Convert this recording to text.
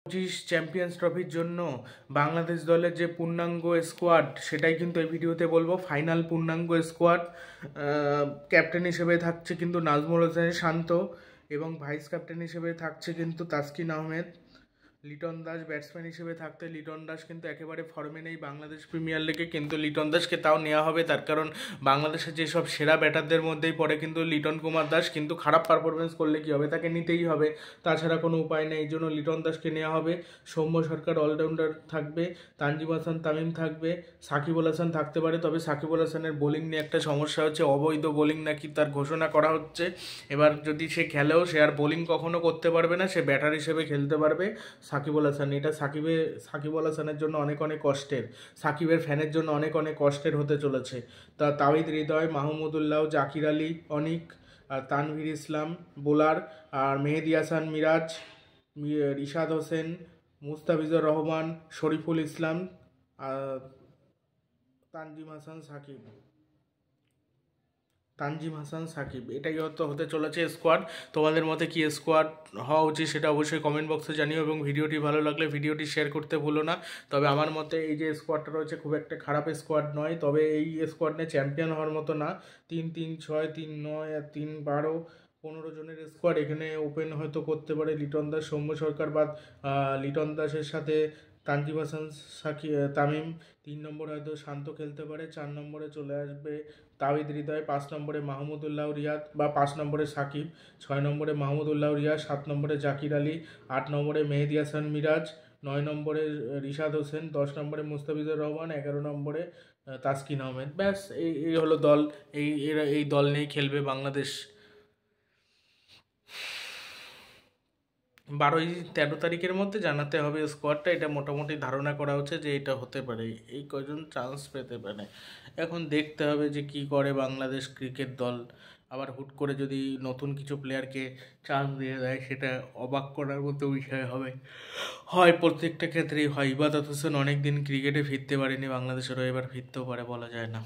Champions ট্রফির জন্য বাংলাদেশ দলের যে পূর্ণাঙ্গ স্কোয়াড সেটাই কিন্তু এই ভিডিওতে বলবো। ফাইনাল পূর্ণাঙ্গ স্কোয়াড, ক্যাপ্টেন হিসেবে থাকছে কিন্তু নাজমুল হোসেন শান্ত এবং ভাইস ক্যাপ্টেন হিসেবে থাকছে কিন্তু তাসকিন আহমেদ। লিটন দাস ব্যাটসম্যান হিসেবে থাকতে, লিটন দাস কিন্তু একেবারে ফর্মে নেই বাংলাদেশ প্রিমিয়ার লিগে, কিন্তু লিটন দাসকে তাও নেওয়া হবে, তার কারণ বাংলাদেশের যেসব সেরা ব্যাটারদের মধ্যেই পড়ে কিন্তু লিটন কুমার দাস, কিন্তু খারাপ পারফরমেন্স করলে কী হবে, তাকে নিতেই হবে, তাছাড়া কোনো উপায় নেই, এই জন্য লিটন দাসকে নেওয়া হবে। সৌম্য সরকার অলরাউন্ডার থাকবে, তানজিম হাসান তামিম থাকবে, সাকিবুল হাসান থাকতে পারে, তবে সাকিবুল হাসানের বোলিং নিয়ে একটা সমস্যা হচ্ছে, অবৈধ বোলিং নাকি তার ঘোষণা করা হচ্ছে। এবার যদি সে খেলেও সে আর বোলিং কখনো করতে পারবে না, সে ব্যাটার হিসেবে খেলতে পারবে। সাকিবুল হাসান, এটা সাকিবুল হাসানের জন্য অনেক অনেক কষ্টের, সাকিবের ফ্যানের জন্য অনেক অনেক কষ্টের হতে চলেছে। তাওহিদ হৃদয়, মাহমুদুল্লাহ, জাকির আলী অনিক, আর তানভীর ইসলাম বোলার, আর মেহেদি হাসান মিরাজ, রিশাদ হোসেন, মুস্তাফিজুর রহমান, শরীফুল ইসলাম, তানজিম হাসান সাকিব, এটাই হতে চলেছে স্কোয়াড। তোমাদের মতে কি স্কোয়াড হওয়া উচিত সেটা অবশ্যই কমেন্ট বক্সে জানিও, এবং ভিডিওটি ভালো লাগলে ভিডিওটি শেয়ার করতে ভুলো না। তবে আমার মতে এই যে স্কোয়াডটা রয়েছে খুব একটা খারাপ স্কোয়াড নয়, তবে এই স্কোয়াড নিয়ে চ্যাম্পিয়ন হওয়ার মতো না। 3-3-6, 3-9 আর 3-12, 15 জনের স্কোয়াড এখানে ওপেন হয়তো করতে পারে লিটন দাস, সৌম্য সরকার বা লিটন দাসের সাথে তানজিম হাসান তামিম। 3 নম্বরে হয়তো শান্ত খেলতে পারে, 4 নম্বরে চলে আসবে তাওহিদ হৃদয়, 5 নম্বরে মাহমুদুল্লাহ রিয়াদ বা 5 নম্বরে সাকিব, 6 নম্বরে মাহমুদুল্লাহ রিয়াদ, 7 নম্বরে জাকির আলী, 8 নম্বরে মেহেদি হাসান মিরাজ, 9 নম্বরে রিশাদ হোসেন, 10 নম্বরে মুস্তাফিজুর রহমান, 11 নম্বরে তাসকিন আহমেদ। ব্যাস এই হলো দল। এই দল নিয়েই খেলবে বাংলাদেশ। 12-13 তারিখের মধ্যে জানাতে হবে স্কোয়াডটা, এটা মোটামুটি ধারণা করা হচ্ছে যে এটা হতে পারে, এই কজন চান্স পেতে পারে। এখন দেখতে হবে যে কি করে বাংলাদেশ ক্রিকেট দল। আবার হুট করে যদি নতুন কিছু প্লেয়ারকে চান্স দিয়ে দেয় সেটা অবাক করার মতো বিষয় হবে, হয় প্রত্যেকটা ক্ষেত্রেই হয়। ইবাদত হোসেন অনেক দিন ক্রিকেটে ফিরতে পারেনি বাংলাদেশেরও, এবার ফিরতেও পারে, বলা যায় না।